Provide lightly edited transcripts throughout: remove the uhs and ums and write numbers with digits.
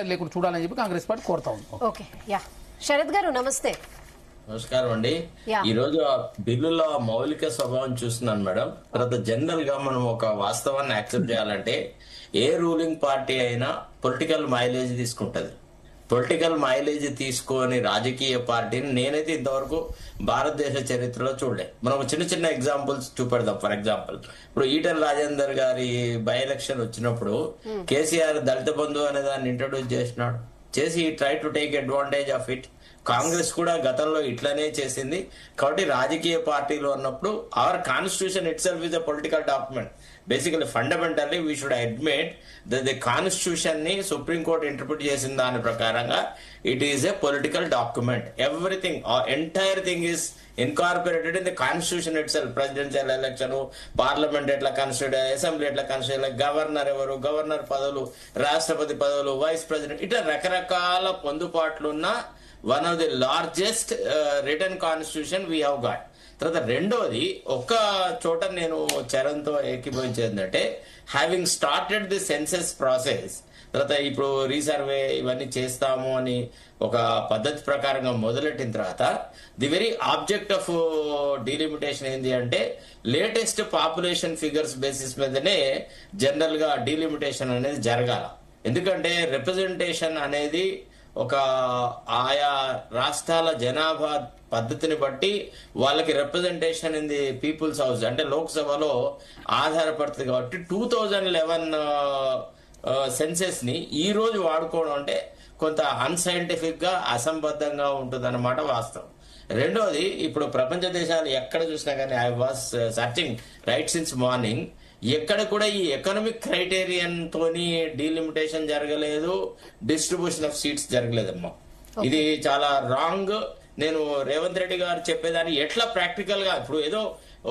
లేకుండా చూడాలని చెప్పి కాంగ్రెస్ పార్టీ కోరుతా ఉంది. ఓకే, యా శరత్ గారు నమస్తే. నమస్కారం అండి. ఈ రోజు ఆ బిల్లులో మౌలిక స్వభావం చూస్తున్నాను మేడం. తర్వాత జనరల్ గా మనం ఒక వాస్తవాన్ని యాక్సెప్ట్ చేయాలంటే ఏ రూలింగ్ పార్టీ అయినా పొలిటికల్ మైలేజ్ తీసుకుంటది. పొలిటికల్ మైలేజ్ తీసుకొని రాజకీయ పార్టీని నేనైతే ఇంతవరకు భారతదేశ చరిత్రలో చూడలే. మనం చిన్న చిన్న ఎగ్జాంపుల్స్ చూపెడదాం. ఫర్ ఎగ్జాంపుల్, ఇప్పుడు ఈటెల రాజేందర్ గారి బై ఎలక్షన్ వచ్చినప్పుడు కేసీఆర్ దళిత బంధు అనే దాన్ని ఇంట్రొడ్యూస్ చేసి try to take advantage of it. Congress కూడా గతంలో ఇట్లానే చేసింది. కాబట్టి రాజకీయ పార్టీలు అన్నప్పుడు our constitution it self is a political document. Basically fundamentally we should admit that the constitution ని సుప్రీంకోర్టు ఇంటర్ప్రిట్ చేసిన దాని ప్రకారంగా it is a political document. Everything entire thing is incorporated in the constitution it self. Presidential election, parliament ఎట్లా constitute, assembly ఎట్లా constitute, governor ఎవరు, governor పదవులు, రాష్ట్రపతి పదవులు, వైస్ ప్రెసిడెంట్, ఇట్లా రకరకాల పొందుపాట్లున్న one of the largest written constitution we have got. తర్వాత రెండోది, ఒక్క చోట నేను చరణ్తో ఏకీభవించేది ఏంటంటే, having started the census process, తర్వాత ఇప్పుడు రీసర్వే ఇవన్నీ చేస్తాము అని ఒక పద్ధతి ప్రకారంగా మొదలెట్టిన తర్వాత the very object of delimitation ఏంటి అంటే లేటెస్ట్ పాపులేషన్ ఫిగర్స్ బేసిస్ మీదనే జనరల్ గా డీలిమిటేషన్ అనేది జరగాల. ఎందుకంటే రిప్రజెంటేషన్ అనేది ఒక ఆయా రాష్ట్రాల జనాభా పద్ధతిని బట్టి వాళ్ళకి representation in the people's house అంటే లోక్సభలో ఆధారపడుతుంది. కాబట్టి 2011 సెన్సెస్ ని ఈ రోజు వాడుకోవడం అంటే కొంత అన్సైంటిఫిక్ గా అసంబద్ధంగా ఉంటుందన్నమాట వాస్తవం. రెండోది, ఇప్పుడు ప్రపంచ దేశాలు ఎక్కడ చూసినా కానీ I was searching right since morning, ఎక్కడ కూడా ఈ ఎకనామిక్ క్రైటీరియన్ తోని డీలిమిటేషన్ జరగలేదు, డిస్ట్రిబ్యూషన్ ఆఫ్ సీట్స్ జరగలేదమ్మా. ఇది చాలా రాంగ్. నేను రేవంత్ రెడ్డి గారు చెప్పేదాన్ని ఎట్లా ప్రాక్టికల్ గా, ఇప్పుడు ఏదో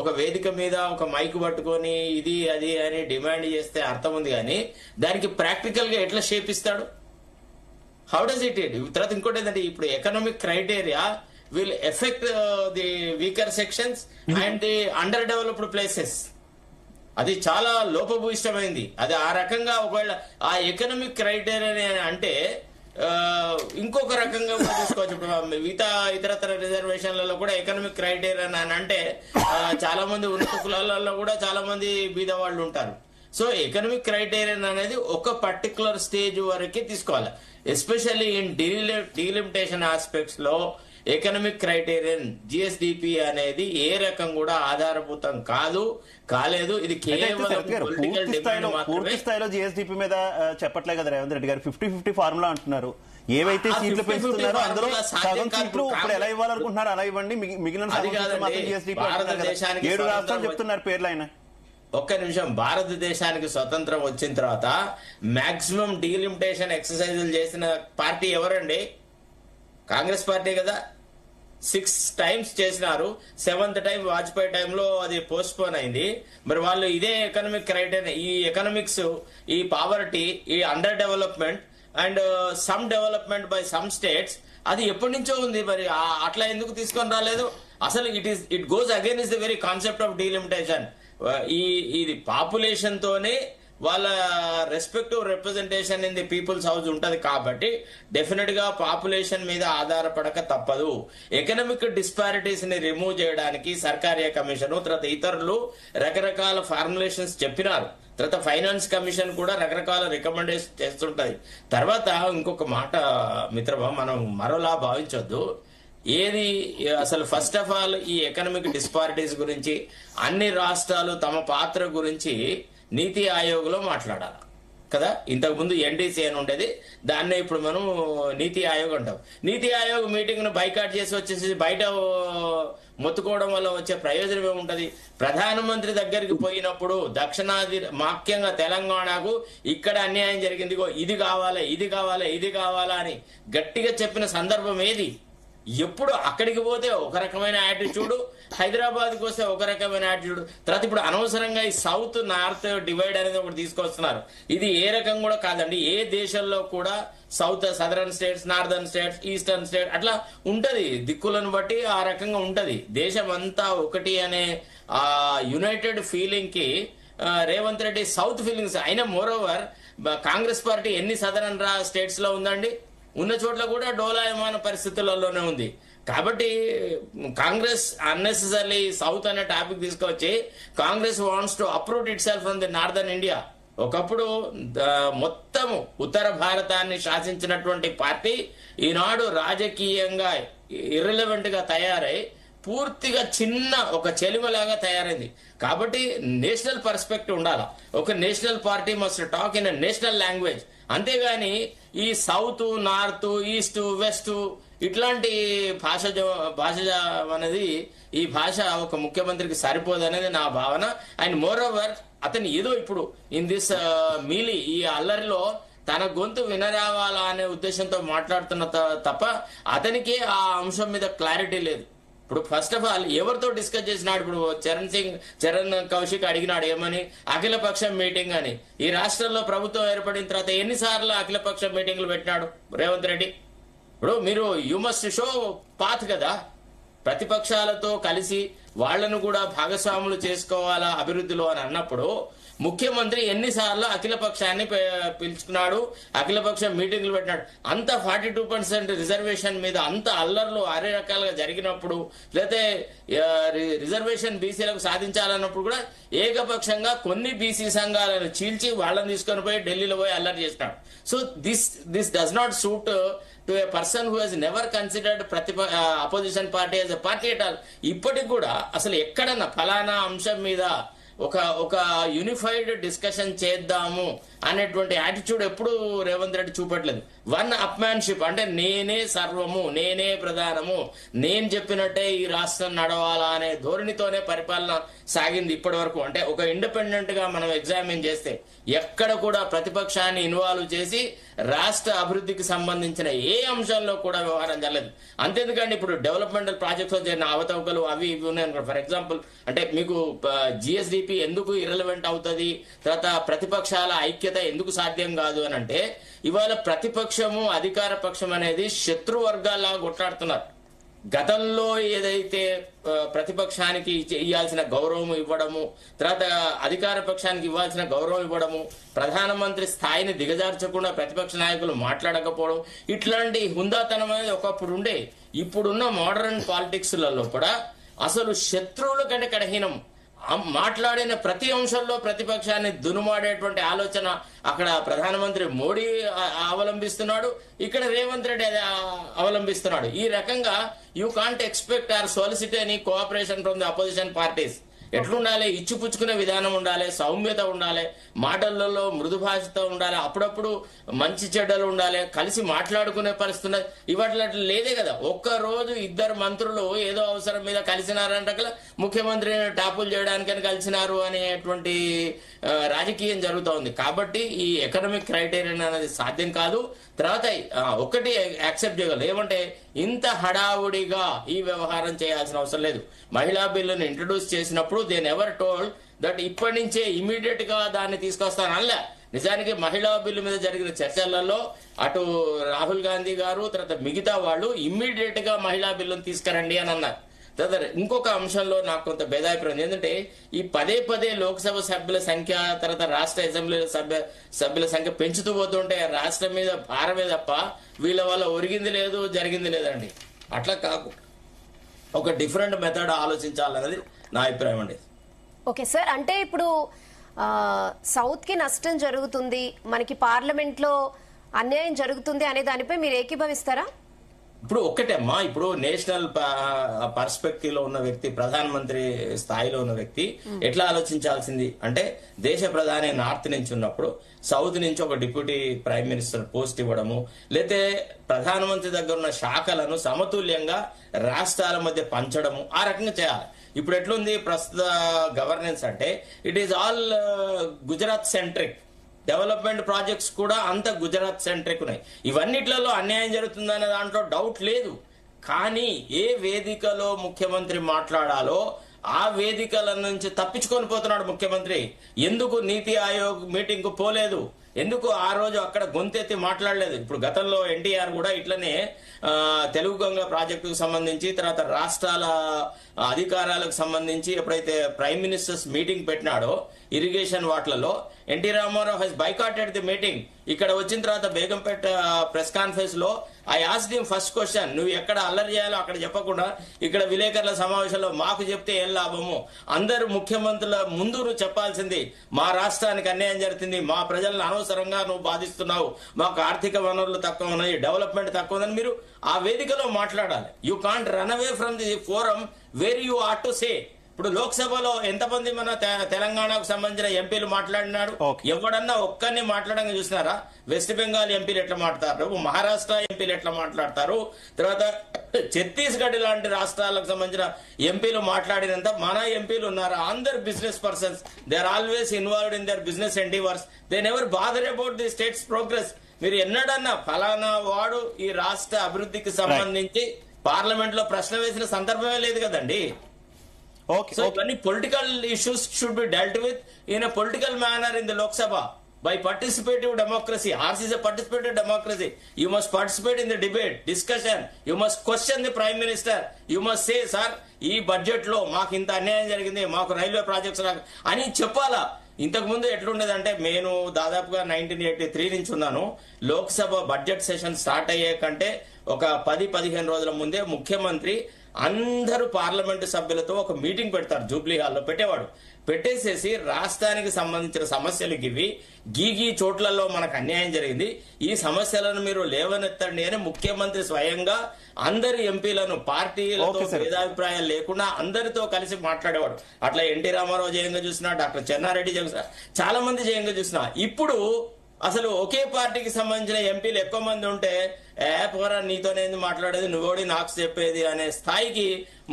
ఒక వేదిక మీద ఒక మైక్ పట్టుకొని ఇది అది అని డిమాండ్ చేస్తే అర్థం ఉంది, కానీ దానికి ప్రాక్టికల్ గా ఎట్లా షేప్ ఇస్తాడు? How does it? తర్వాత ఇంకోటి ఏంటంటే, ఇప్పుడు economic criteria will effect the weaker sections and the under developed places. అది చాలా లోపభూయిష్టమైంది. అది ఆ రకంగా ఒకవేళ ఆ ఎకనామిక్ క్రైటీరియా అంటే ఇంకొక రకంగా తీసుకోవచ్చు. ఇప్పుడు ఇతరతర రిజర్వేషన్లలో కూడా ఎకనామిక్ క్రైటీరియా అని అంటే చాలా మంది ఉన్నత కులాలలో కూడా చాలా మంది బీద వాళ్ళు ఉంటారు. సో ఎకనామిక్ క్రైటీరియన్ అనేది ఒక పర్టికులర్ స్టేజ్ వరకే తీసుకోవాలి. ఎస్పెషల్లీ ఇన్ డీలిమిటేషన్ ఆస్పెక్ట్స్ లో ఎకనామిక్ క్రైటీరియన్ జిఎస్డిపి అనేది ఏ రకం కూడా ఆధారభూతం కాలేదు. ఇది కేవలం పొలిటికల్ డిమాండ్ మాత్రమే. పూర్తి స్థాయిలో జిఎస్డిపి మీద చెప్పట్లే కదా రేవంత్ రెడ్డి గారు. 50-50 ఫార్ములా అంటున్నారు. ఏవైతే సీట్లు పెంచుతున్నారో అందులో సగం సీట్లు ఇప్పుడు ఎలా ఇవ్వాలనుకుంటున్నారు అలా ఇవ్వండి, మిగిలిన జిఎస్డిపి 7 రాష్ట్రాలు చెప్తున్నారు పేర్లు. అయినా ఒక్క నిమిషం, భారతదేశానికి స్వతంత్రం వచ్చిన తర్వాత మాక్సిమం డీలిమిటేషన్ ఎక్సర్సైజులు చేసిన పార్టీ ఎవరండి? కాంగ్రెస్ పార్టీ కదా. 6 times చేసినారు. 7th time వాజ్పేయి టైంలో అది పోస్ట్ పోన్ అయింది. మరి వాళ్ళు ఇదే ఎకనామిక్ క్రైటీరియా, ఈ ఎకనామిక్స్, ఈ పావర్టీ, ఈ under development and some development by some states, అది ఎప్పటి నుంచో ఉంది. మరి అట్లా ఎందుకు తీసుకొని రాలేదు? అసలు it goes against the very concept of delimitation. ఇది పాపులేషన్ తోనే వాళ్ళ respective representation in the people's house ఉంటది. కాబట్టి డెఫినెట్ గా పాపులేషన్ మీద ఆధారపడక తప్పదు. ఎకనామిక్ డిస్పారిటీస్ ని రిమూవ్ చేయడానికి సర్కారియా కమిషన్, తర్వాత ఇతరులు రకరకాల ఫార్ములేషన్స్ చెప్పినారు. తర్వాత ఫైనాన్స్ కమిషన్ కూడా రకరకాల రికమెండేషన్ చేస్తుంటది. తర్వాత ఇంకొక మాట మిత్రమా, మనం మరోలా భావించొద్దు. ఏది అసలు ఫస్ట్ ఆఫ్ ఆల్ ఈ ఎకనామిక్ డిస్పారిటీస్ గురించి అన్ని రాష్ట్రాలు తమ పాత్ర గురించి నీతి ఆయోగ్ లో మాట్లాడాలి కదా. ఇంతకు ముందు ఎన్డీసీ అని ఉండేది, దాన్నే ఇప్పుడు మనం నీతి ఆయోగ్ అంటాం. నీతి ఆయోగ్ మీటింగ్ ను బైకాట్ చేసి వచ్చేసి బయట మొత్తుకోవడం వల్ల వచ్చే ప్రయోజనం ఏముంటది? ప్రధానమంత్రి దగ్గరికి పోయినప్పుడు దక్షిణాది ముఖ్యంగా తెలంగాణకు ఇక్కడ అన్యాయం జరిగింది, ఇది కావాలి, ఇది కావాలి, ఇది కావాలా అని గట్టిగా చెప్పిన సందర్భం ఏది? ఎప్పుడు అక్కడికి పోతే ఒక రకమైన యాటిట్యూడ్, హైదరాబాద్కి వస్తే ఒక రకమైన యాటిట్యూడ్. తర్వాత ఇప్పుడు అనవసరంగా ఈ సౌత్ నార్త్ డివైడ్ అనేది ఒకటి తీసుకొస్తున్నారు. ఇది ఏ రకం కూడా కాదండి. ఏ దేశంలో కూడా southern states, northern states, eastern state అట్లా ఉంటది. దిక్కులను బట్టి ఆ రకంగా ఉంటది. దేశం అంతా ఒకటి అనే ఆ యునైటెడ్ ఫీలింగ్ కి రేవంత్ రెడ్డి సౌత్ ఫీలింగ్స్ అయినా మోర్ ఓవర్ కాంగ్రెస్ పార్టీ ఎన్ని సదరన్ స్టేట్స్ లో ఉందండి? ఉన్న చోట్ల కూడా డోలాయమాన పరిస్థితులలోనే ఉంది. కాబట్టి కాంగ్రెస్ అన్నెసెసరీ సౌత్ అనే టాపిక్ తీసుకొచ్చి Congress wants to uproot it self from the northern India. ఒకప్పుడు మొత్తం ఉత్తర భారతాన్ని శాసించినటువంటి పార్టీ ఈనాడు రాజకీయంగా ఇర్రిలవెంట్ గా తయారై పూర్తిగా చిన్న ఒక చెలిమలాగా తయారైంది. కాబట్టి నేషనల్ పర్స్పెక్టివ్ ఉండాలా. ఒక national party must talk in national language. అంతేగాని ఈ సౌత్, నార్త్, ఈస్ట్, వెస్ట్ ఇట్లాంటి భాష అనేది ఈ భాష ఒక ముఖ్యమంత్రికి సరిపోదు అనేది నా భావన. అండ్ మోర్ ఓవర్ అతను ఏదో ఇప్పుడు ఇన్ దిస్ మీలి ఈ అల్లరిలో తన గొంతు వినరావాలా అనే ఉద్దేశంతో మాట్లాడుతున్న తప్ప అతనికి ఆ అంశం మీద క్లారిటీ లేదు. ఇప్పుడు ఫస్ట్ ఆఫ్ ఆల్ ఎవరితో డిస్కస్ చేసినాడు? ఇప్పుడు చరణ్ కౌశిక్ అడిగినాడు ఏమని, అఖిలపక్షం మీటింగ్ అని. ఈ రాష్ట్రంలో ప్రభుత్వం ఏర్పడిన తర్వాత ఎన్నిసార్లు అఖిలపక్ష మీటింగ్లు పెట్టినాడు రేవంత్ రెడ్డి? ఇప్పుడు మీరు యు మస్ట్ షో పాత్ కదా, ప్రతిపక్షాలతో కలిసి వాళ్లను కూడా భాగస్వాములు చేసుకోవాలా అభివృద్ధిలో అని అన్నప్పుడు ముఖ్యమంత్రి ఎన్నిసార్లు అఖిల పక్షాన్ని పిలుచుకున్నాడు, అఖిలపక్ష మీటింగ్లు పెట్టినాడు. అంత 42% రిజర్వేషన్ మీద అంత అల్లర్లు అరే రకాలుగా జరిగినప్పుడు, లేకపోతే రిజర్వేషన్ బీసీలకు సాధించాలన్నప్పుడు కూడా ఏకపక్షంగా కొన్ని బీసీ సంఘాలను చీల్చి వాళ్ళని తీసుకొని పోయి ఢిల్లీలో పోయి అల్లరి చేసినాడు. So this does not suit to a person who has never considered opposition party as a party at all. ఇప్పటికి కూడా అసలు ఎక్కడన్నా ఫలానా అంశం మీద ఒక యూనిఫైడ్ డిస్కషన్ చేద్దాము అనేటువంటి యాటిట్యూడ్ ఎప్పుడు రేవంత్ రెడ్డి చూపట్లేదు. వన్ అప్మ్యాన్షిప్ అంటే నేనే సర్వము, నేనే ప్రధానము, నేను చెప్పినట్టే ఈ రాష్ట్రం నడవాలా అనే ధోరణితోనే పరిపాలన సాగింది ఇప్పటి వరకు. అంటే ఒక ఇండిపెండెంట్ గా మనం ఎగ్జామిన్ చేస్తే ఎక్కడ కూడా ప్రతిపక్షాన్ని ఇన్వాల్వ్ చేసి రాష్ట్ర అభివృద్ధికి సంబంధించిన ఏ అంశంలో కూడా వ్యవహారం జరగలేదు. అంతేందుకండి ఇప్పుడు డెవలప్మెంటల్ ప్రాజెక్ట్స్ లో జరిగిన అవతవకలు అవి ఇవి ఉన్నాయి. ఫర్ ఎగ్జాంపుల్ అంటే మీకు జిఎస్డిపి ఎందుకు ఇర్రెలవెంట్ అవుతుంది, తర్వాత ప్రతిపక్షాల ఐక్యత ఎందుకు సాధ్యం కాదు అని అంటే ఇవాళ ప్రతిపక్షము అధికార పక్షం అనేది శత్రు వర్గాల్లా కొట్లాడుతున్నారు. గతంలో ఏదైతే ప్రతిపక్షానికి ఇవ్వాల్సిన గౌరవం ఇవ్వడము, తర్వాత అధికార పక్షానికి ఇవ్వాల్సిన గౌరవం ఇవ్వడము, ప్రధానమంత్రి స్థాయిని దిగజార్చకుండా ప్రతిపక్ష నాయకులు మాట్లాడకపోవడం, ఇట్లాంటి హుందాతనం అనేది ఒకప్పుడు ఉండే. ఇప్పుడున్న మోడర్న్ పాలిటిక్స్ లలో కూడా అసలు శత్రువుల కంటే కఠినం మాట్లాడిన ప్రతి అంశంలో ప్రతిపక్షాన్ని దునుమాడేటువంటి ఆలోచన అక్కడ ప్రధానమంత్రి మోడీ అవలంబిస్తున్నాడు, ఇక్కడ రేవంత్ రెడ్డి అవలంబిస్తున్నాడు. ఈ రకంగా you can't expect or solicit any cooperation from the opposition parties. ఎట్లుండాలి? ఇచ్చిపుచ్చుకునే విధానం ఉండాలి, సౌమ్యత ఉండాలి, మాటలలో మృదు భాషతో ఉండాలి, అప్పుడప్పుడు మంచి చెడ్డలు ఉండాలి, కలిసి మాట్లాడుకునే పరిస్థితి. ఇవాటి లేదే కదా. ఒక్క రోజు ఇద్దరు మంత్రులు ఏదో అవసరం మీద కలిసినారంటే ముఖ్యమంత్రిని టాపులు చేయడానికని కలిసినారు అనేటువంటి రాజకీయం జరుగుతూ ఉంది. కాబట్టి ఈ ఎకనామిక్ క్రైటీరియన్ అనేది సాధ్యం కాదు. తర్వాత ఒకటి యాక్సెప్ట్ చేయగలరు ఏమంటే ఇంత హడావుడిగా ఈ వ్యవహారం చేయాల్సిన అవసరం లేదు. మహిళా బిల్లును ఇంట్రడ్యూస్ చేసినప్పుడు దే నెవర్ టోల్డ్ దట్ ఇప్పటి నుంచే ఇమీడియట్ గా దాన్ని తీసుకొస్తాను అనలే. నిజానికి మహిళా బిల్లు మీద జరిగిన చర్చలలో అటు రాహుల్ గాంధీ గారు తర్వాత మిగతా వాళ్ళు ఇమ్మీడియట్ గా మహిళా బిల్లును తీసుకురండి అని అన్నారు. తర్వాత ఇంకొక అంశంలో నాకు కొంత భేదాభిప్రాయం ఏంటంటే ఈ పదే లోక్సభ సభ్యుల సంఖ్య తర్వాత రాష్ట్ర అసెంబ్లీ సభ్యుల సంఖ్య పెంచుతూ పోతుంటే రాష్ట్రం మీద భారమే తప్ప వీళ్ళ వల్ల ఒరిగింది లేదు, జరిగింది లేదండి. అట్లా కాకు ఒక డిఫరెంట్ మెథడ్ ఆలోచించాలన్నది నా అభిప్రాయం అండి. ఓకే సార్, అంటే ఇప్పుడు సౌత్ కి నష్టం జరుగుతుంది, మనకి పార్లమెంట్ లో అన్యాయం జరుగుతుంది అనే దానిపై మీరు ఏకీభవిస్తారా? ఇప్పుడు ఒక్కటేమ్మా, ఇప్పుడు నేషనల్ పర్స్పెక్టివ్ లో ఉన్న వ్యక్తి, ప్రధానమంత్రి స్థాయిలో ఉన్న వ్యక్తి ఎట్లా ఆలోచించాల్సింది అంటే దేశ ప్రధాని నార్త్ నుంచి ఉన్నప్పుడు సౌత్ నుంచి ఒక డిప్యూటీ ప్రైమ్ మినిస్టర్ పోస్ట్ ఇవ్వడము, లేతే ప్రధానమంత్రి దగ్గర ఉన్న శాఖలను సమతుల్యంగా రాష్ట్రాల మధ్య పంచడము, ఆ రకంగా చేయాలి. ఇప్పుడు ఎట్లుంది ప్రస్తుత గవర్నెన్స్ అంటే it is all Gujarat centric. Development projects కూడా అంత గుజరాత్ సెంట్రిక్ ఉన్నాయి. ఇవన్నిట్లలో అన్యాయం జరుగుతుందనే దాంట్లో డౌట్ లేదు. కానీ ఏ వేదికలో ముఖ్యమంత్రి మాట్లాడాలో ఆ వేదికల నుంచి తప్పించుకొని పోతున్నాడు ముఖ్యమంత్రి. ఎందుకు నీతి ఆయోగ్ మీటింగ్ కు పోలేదు, ఎందుకు ఆ రోజు అక్కడ గొంతెత్తి మాట్లాడలేదు? ఇప్పుడు గతంలో ఎన్టీఆర్ కూడా ఇట్లనే తెలుగు గంగ ప్రాజెక్టుకు సంబంధించి తర్వాత రాష్ట్రాల అధికారాలకు సంబంధించి ఎప్పుడైతే ప్రైమ్ మినిస్టర్స్ మీటింగ్ పెట్టినాడో ఇరిగేషన్ వాటిలలో NT Ramarao he's boycotted the meeting. ఇక్కడ వచ్చిన తర్వాత బేగంపేట ప్రెస్ కాన్ఫరెన్స్ లో I asked him first question, నువ్వు ఎక్కడ అల్లరి చేయాలో అక్కడ చెప్పకుండా ఇక్కడ విలేకరుల సమావేశంలో మాకు చెప్తే ఏం లాభము, అందరు ముఖ్యమంత్రుల ముందు నువ్వు చెప్పాల్సింది మా రాష్ట్రానికి అన్యాయం జరుగుతుంది, మా ప్రజలను అనవసరంగా నువ్వు బాధిస్తున్నావు, మాకు ఆర్థిక వనరులు తక్కువ ఉన్నాయి, డెవలప్మెంట్ తక్కువ ఉందని మీరు ఆ వేదికలో మాట్లాడాలి. You can't run away from the forum where you are to say. ఇప్పుడు లోక్సభలో ఎంతమంది మన తెలంగాణకు సంబంధించిన ఎంపీలు మాట్లాడినాడు? ఎవడన్నా ఒక్కరిని మాట్లాడంగా చూసినారా? వెస్ట్ బెంగాల్ ఎంపీలు ఎట్లా మాట్లాడతారు, మహారాష్ట్ర ఎంపీలు ఎట్లా మాట్లాడతారు, తర్వాత ఛత్తీస్గఢ్ లాంటి రాష్ట్రాలకు సంబంధించిన ఎంపీలు మాట్లాడినంత మన ఎంపీలు ఉన్నారా? అందరు business persons, they are always involved in their business endeavours, they never bother about the state's progress. మీరు ఎన్నడన్నా ఫలానా వాడు ఈ రాష్ట్ర అభివృద్ధికి సంబంధించి పార్లమెంట్ లో ప్రశ్న వేసిన సందర్భమే లేదు కదండి. So many political issues should be dealt with in a political manner in the Lok Sabha by participative democracy. Ours is a participative democracy. You must participate in the debate, discussion. You must question the Prime Minister. You must say, sir, ఈ budget లో మాకు ఇంత అన్యాయం జరిగింది, మాకు railway projects అని చెప్పాలా. ఇంతకు ముందు ఎట్లుండేదంటే, నేను దాదాపుగా 1983 నుంచి ఉన్నాను. లోక్సభ బడ్జెట్ సెషన్ స్టార్ట్ అయ్యే కంటే ఒక 10-15 రోజుల ముందే ముఖ్యమంత్రి అందరూ పార్లమెంటు సభ్యులతో ఒక మీటింగ్ పెడతారు, జూబ్లీ హాల్లో పెట్టేవాడు. పెట్టేసేసి రాష్ట్రానికి సంబంధించిన సమస్యలు ఇవి, గీ చోట్లలో మనకు అన్యాయం జరిగింది, ఈ సమస్యలను మీరు లేవనెత్తండి అని ముఖ్యమంత్రి స్వయంగా అందరి ఎంపీలను పార్టీలతో భేదాభిప్రాయాలు లేకుండా అందరితో కలిసి మాట్లాడేవాడు. అట్లా ఎన్టీ రామారావు జయంగా చూసినా, డాక్టర్ చెన్నారెడ్డి చూసినా, చాలా మంది జయంగా చూసినా. ఇప్పుడు అసలు ఒకే పార్టీకి సంబంధించిన ఎంపీలు ఎక్కువ మంది ఉంటే, పోరా నీతోనే మాట్లాడేది, నువ్వోడి నాకు చెప్పేది అనే స్థాయికి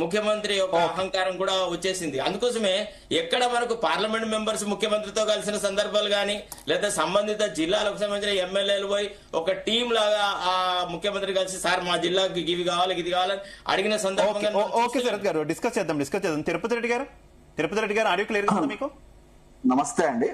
ముఖ్యమంత్రి యొక్క అహంకారం కూడా వచ్చేసింది. అందుకోసమే ఎక్కడ మనకు పార్లమెంట్ మెంబర్స్ ముఖ్యమంత్రితో కలిసిన సందర్భాలు కానీ, లేదా సంబంధిత జిల్లాలకు సంబంధించిన ఎమ్మెల్యేలు పోయి ఒక టీం లాగా ఆ ముఖ్యమంత్రి కలిసి, సార్ మా జిల్లాకి ఇవి కావాలి ఇది కావాలని అడిగిన సందర్భంగా. ఓకే శరత్ గారు, డిస్కస్ చేద్దాం. తిరుపతి రెడ్డి గారు ఆడియో క్లియర్ గా ఉందా మీకు? నమస్తే అండి.